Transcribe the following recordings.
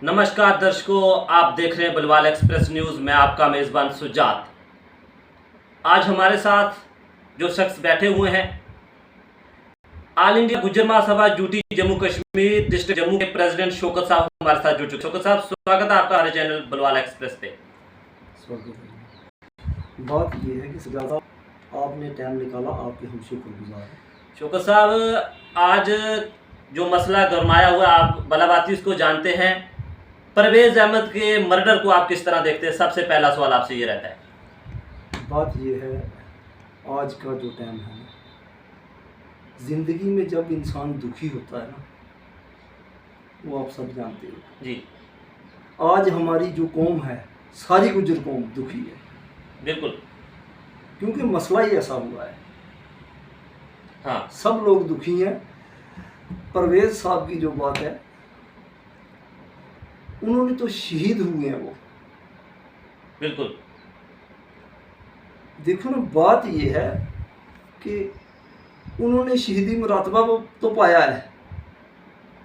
नमस्कार दर्शकों, आप देख रहे हैं बलवाल एक्सप्रेस न्यूज़। मैं आपका मेज़बान सुजात। आज हमारे साथ जो शख्स बैठे हुए हैं, ऑल इंडिया गुज्जर महासभा ड्यूटी जम्मू कश्मीर डिस्ट्रिक्ट जम्मू के प्रेसिडेंट शौकत साहब हमारे साथ जुड़ चुके। शौकत साहब, स्वागत है आपका हमारे चैनल बलवाल एक्सप्रेस पे। बात ये है कि सुजात साहब, आपने टाइम निकाला, आपके हम शुक्रगुजार हैं। शौकत साहब, आज जो मसला गरमाया हुआ, आप भलाभांति उसको जानते हैं। परवेज़ अहमद के मर्डर को आप किस तरह देखते हैं? सबसे पहला सवाल आपसे ये रहता है। बात ये है, आज का जो टाइम है, ज़िंदगी में जब इंसान दुखी होता है ना, वो आप सब जानते हो जी। आज हमारी जो कौम है, सारी गुज्जर कौम दुखी है। बिल्कुल। क्योंकि मसला ही ऐसा हुआ है। हाँ, सब लोग दुखी हैं। परवेज़ साहब की जो बात है, उन्होंने तो शहीद हुए हैं वो। बिल्कुल। देखो ना, बात ये है कि उन्होंने शहीदी मुरातबा वो तो पाया है,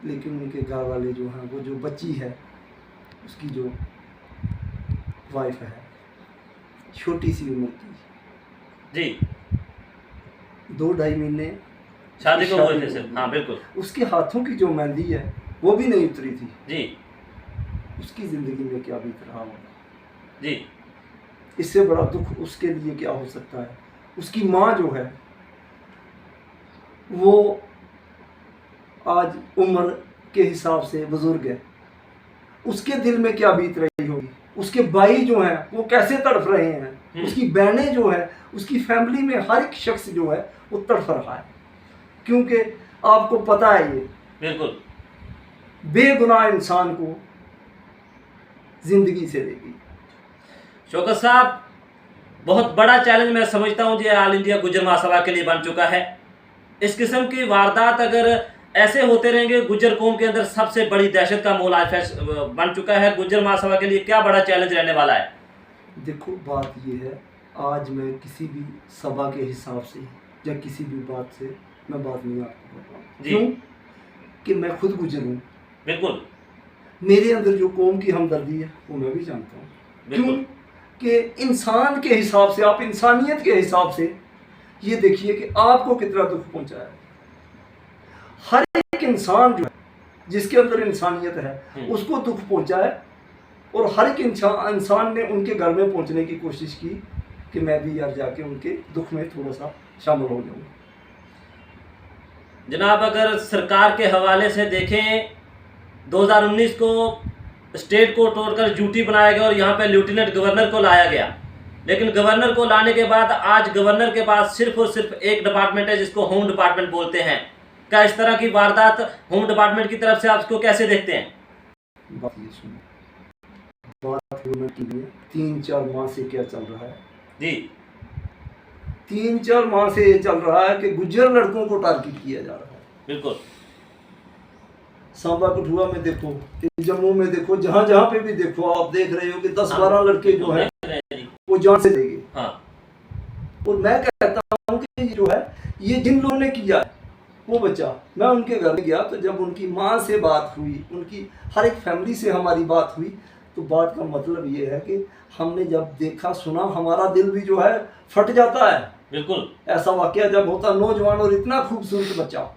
लेकिन उनके घर वाले जो हैं, वो जो बच्ची है, उसकी जो वाइफ है, छोटी सी उम्र की जी, 2-2.5 महीने शादी को हुए थे हुई सर। है। हाँ, बिल्कुल। उसके हाथों की जो मेहंदी है, वो भी नहीं उतरी थी। जी उसकी ज़िंदगी में क्या बीत रहा होगा, जी। इससे बड़ा दुख उसके लिए क्या हो सकता है। उसकी माँ जो है, वो आज उम्र के हिसाब से बुजुर्ग है। उसके दिल में क्या बीत रही होगी। उसके भाई जो हैं, वो कैसे तड़फ रहे हैं। उसकी बहनें जो है, उसकी फैमिली में हर एक शख्स जो है, वो तड़फ रहा है। क्योंकि आपको पता है, ये बिल्कुल बेगुनाह इंसान को जिंदगी से लेगी। शौकत साहब, बहुत बड़ा चैलेंज मैं समझता हूँ जो ऑल इंडिया गुज्जर महासभा के लिए बन चुका है। इस किस्म की वारदात अगर ऐसे होते रहेंगे, गुज्जर कौम के अंदर सबसे बड़ी दहशत का माहौल आज बन चुका है। गुज्जर महासभा के लिए क्या बड़ा चैलेंज रहने वाला है? देखो, बात ये है, आज मैं किसी भी सभा के हिसाब से या किसी भी बात से मैं बात नहीं आपको कर रहा हूँ। क्यों कि मैं खुद गुजर हूँ। बिल्कुल। मेरे अंदर जो कौम की हमदर्दी है, वो मैं भी जानता हूँ। क्यों कि इंसान के हिसाब से, आप इंसानियत के हिसाब से ये देखिए कि आपको कितना दुख पहुंचा है। हर एक इंसान जो है, जिसके अंदर इंसानियत है, उसको दुख पहुंचा है। और हर एक इंसान ने उनके घर में पहुंचने की कोशिश की कि मैं भी यार जाके उनके दुख में थोड़ा सा शामिल हो जाऊँ। जनाब, अगर सरकार के हवाले से देखें, 2019 को स्टेट को तोड़कर ड्यूटी बनाया गया और यहाँ पे लेफ्टिनेंट गवर्नर को लाया गया। लेकिन गवर्नर को लाने के बाद आज गवर्नर के पास सिर्फ और सिर्फ एक डिपार्टमेंट है, जिसको होम डिपार्टमेंट बोलते हैं। क्या इस तरह की वारदात होम डिपार्टमेंट की तरफ से आप इसको कैसे देखते हैं? बात ये सुनो, बात गवर्नमेंट की है। 3-4 माह से क्या चल रहा है जी, 3-4 माह से ये चल रहा है कि गुज्जर लड़कों को टारगेट किया जा रहा है। बिल्कुल। सांबा कठुआ में देखो, जम्मू में देखो, जहाँ जहाँ पे भी देखो, आप देख रहे हो कि 10-12 लड़के जो है, वो जान से लेंगे। हाँ। और मैं कहता हूँ कि जो है, ये जिन लोगों ने किया है, वो बच्चा, मैं उनके घर में गया तो जब उनकी माँ से बात हुई, उनकी हर एक फैमिली से हमारी बात हुई, तो बात का मतलब ये है कि हमने जब देखा सुना, हमारा दिल भी जो है फट जाता है। बिल्कुल। ऐसा वाकया जब होता, नौजवान और इतना खूबसूरत बच्चा,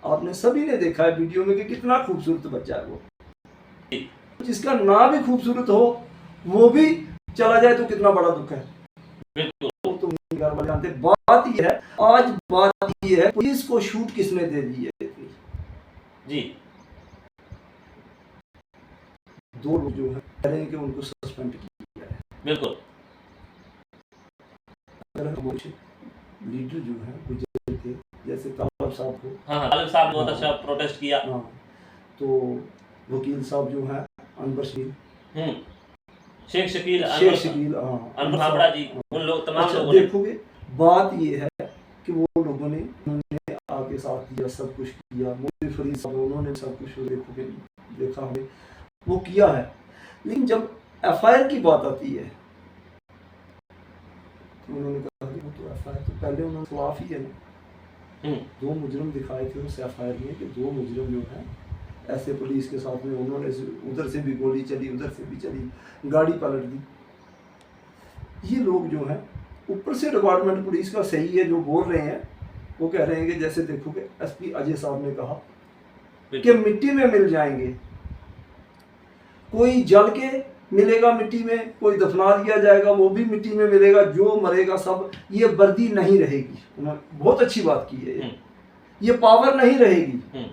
आपने सभी ने देखा है वीडियो में कि कितना खूबसूरत बच्चा है वो। जिसका ना भी खूबसूरत हो, वो भी चला जाए तो कितना बड़ा दुख है। बिल्कुल। तो घर वाले जानते। बात ये है, आज बात ये है, पुलिस को शूट किसने दे दी है इतनी? जी, 2 लोग जो है कह रहे हैं कि उनको सस्पेंड किया है। बिल्कुल। लीडर जो है गुजर के, जैसे तालब साहब को, हाँ, तालब साहब ने बहुत अच्छा प्रोटेस्ट किया। हाँ, तो वकील साहब जो है, अनवर शेख शकील, अनवर भाबड़ा जी, उन लोग तमाम अच्छा, लोगों ने। देखोगे, बात ये है कि वो लोगों ने उन्होंने आके साथ दिया, सब कुछ किया। मुझे फरीद साहब, उन्होंने सब कुछ देखोगे, देखा हमें, वो किया है। लेकिन जब एफआईआर की बात आती है, तो उन्होंने कहा कि वो तो एफआईआर तो पहले उन्होंने खिलाफ ही है ना। 2 मुजरिम दिखाए थे उस एफआईआर में कि 2 मुजरिम जो है, ऐसे पुलिस के साथ में उन्होंने उधर से भी गोली चली, उधर से भी चली, गाड़ी पलट दी। ये लोग जो हैं, ऊपर से डिपार्टमेंट पुलिस का सही है जो बोल रहे हैं, वो कह रहे हैं कि जैसे देखोगे एसपी अजय साहब ने कहा कि मिट्टी में मिल जाएंगे, कोई जल के मिलेगा मिट्टी में, कोई दफना दिया जाएगा वो भी मिट्टी में मिलेगा, जो मरेगा सब। ये वर्दी नहीं रहेगी, उन्होंने बहुत अच्छी बात की है। ये पावर नहीं रहेगी,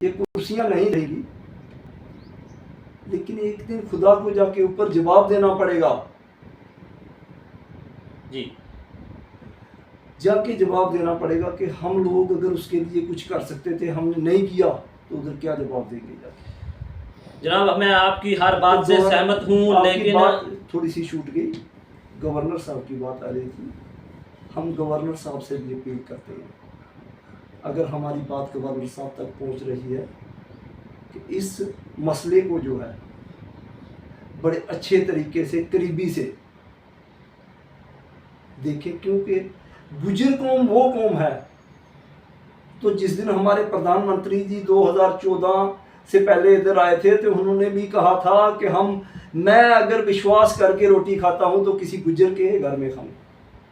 ये कुर्सियां नहीं रहेगी, लेकिन एक दिन खुदा को जाके ऊपर जवाब देना पड़ेगा जी, जाके जवाब देना पड़ेगा कि हम लोग अगर उसके लिए कुछ कर सकते थे हमने नहीं किया, तो उधर क्या जवाब देंगे जाके। जनाब मैं आपकी हर बात से सहमत हूँ, लेकिन बात थोड़ी सी छूट गई, गवर्नर साहब की बात आ रही थी। हम गवर्नर साहब से भी अपील करते हैं, अगर हमारी बात गवर्नर साहब तक पहुंच रही है कि इस मसले को जो है बड़े अच्छे तरीके से करीबी से देखें, क्योंकि गुजर कौम वो कौम है। तो जिस दिन हमारे प्रधानमंत्री जी 2014 से पहले इधर आए थे, तो उन्होंने भी कहा था कि मैं अगर विश्वास करके रोटी खाता हूं तो किसी गुजर के घर में खाऊं,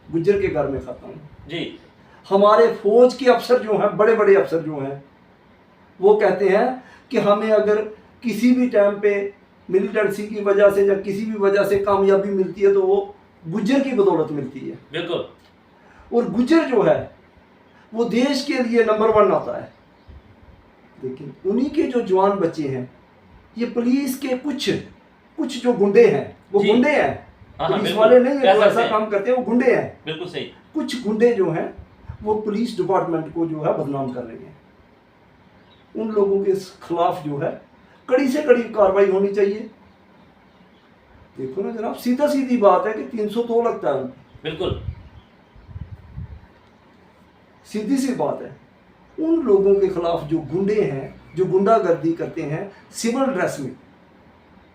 गुजर के घर में खाता हूं जी। हमारे फौज के अफसर जो हैं, बड़े बड़े अफसर जो हैं, वो कहते हैं कि हमें अगर किसी भी टाइम पे मिलिटेंसी की वजह से या किसी भी वजह से कामयाबी मिलती है तो वो गुजर की बदौलत मिलती है। बिल्कुल। और गुजर जो है वो देश के लिए नंबर 1 आता है। लेकिन उन्हीं के जो जवान बच्चे हैं, ये पुलिस के कुछ जो गुंडे हैं, वो गुंडे हैं, पुलिस वाले नहीं है जो ऐसा काम करते हैं, वो गुंडे हैं। बिल्कुल सही। कुछ गुंडे जो हैं वो पुलिस डिपार्टमेंट को जो है बदनाम कर रहे हैं। उन लोगों के खिलाफ जो है कड़ी से कड़ी कार्रवाई होनी चाहिए। देखो ना जनाब, सीधा सीधी बात है कि 302 लगता है उनको। बिल्कुल सीधी सी बात है। उन लोगों के खिलाफ जो गुंडे हैं, जो गुंडागर्दी करते हैं सिविल ड्रेस में,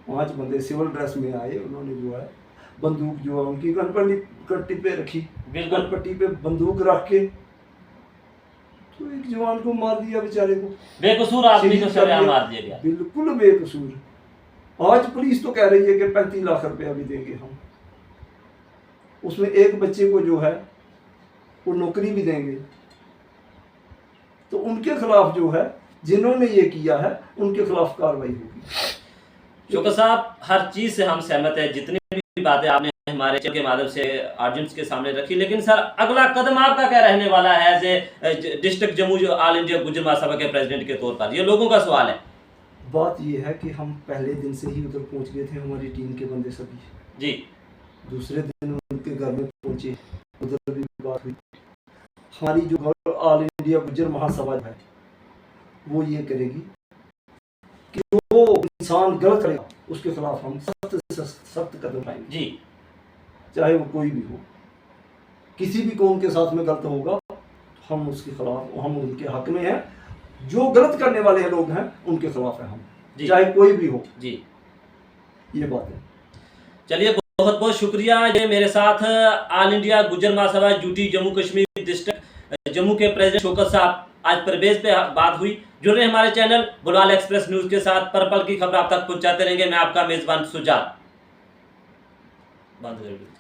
5 बंदे सिविल ड्रेस में आए, उन्होंने जो है बंदूक जो है उनकी गनपट्टी पे रखी, गनपट्टी पे बंदूक रख के तो एक जवान को मार दिया, बेचारे को, बेकसूर आदमी को सरेआम मार दिया गया। बिल्कुल बेकसूर। आज पुलिस तो कह रही है कि 35 लाख रुपया भी देंगे हम, उसमें एक बच्चे को जो है वो नौकरी भी देंगे। तो उनके खिलाफ जो है, जिन्होंने ये किया है, उनके खिलाफ कार्रवाई होगी। शौकत साहब, हर चीज से हम सहमत है, जितनी भी बातें आपने हमारे चैनल के माध्यम से ऑडियंस के सामने रखी। लेकिन सर, अगला कदम आपका क्या रहने वाला है एज ए डिस्ट्रिक्ट जम्मू जो ऑल इंडिया गुज्जर महासभा के प्रेसिडेंट के तौर पर? ये लोगों का सवाल है। बात ये है कि हम पहले दिन से ही उधर पहुंच गए थे, हमारी टीम के बंदे सभी जी। दूसरे दिन उनके घर में पहुंचे, उधर भी बात हुई। हमारी जो ऑल इंडिया गुज्जर महासभा है वो ये करेगी कि जो इंसान गलत करेगा उसके खिलाफ हम सख्त से सख्त कदम उठाएंगे जी, चाहे वो कोई भी हो। किसी भी कौम के साथ में गलत होगा हम उसके खिलाफ, हम उनके हक में हैं। जो गलत करने वाले लोग हैं उनके खिलाफ है हम, चाहे कोई भी हो जी। ये बात है। चलिए, बहुत बहुत शुक्रिया। ये मेरे साथ ऑल इंडिया गुज्जर महासभा यूटी जम्मू कश्मीर डिस्ट्रिक्ट जम्मू के प्रेसिडेंट शौकत साहब, आज परवेज पे बात हुई। जुड़ रहे हमारे चैनल बुलवाल एक्सप्रेस न्यूज के साथ, पल पल की खबर आप तक पहुंचाते रहेंगे। मैं आपका मेजबान सुजात। बंद कर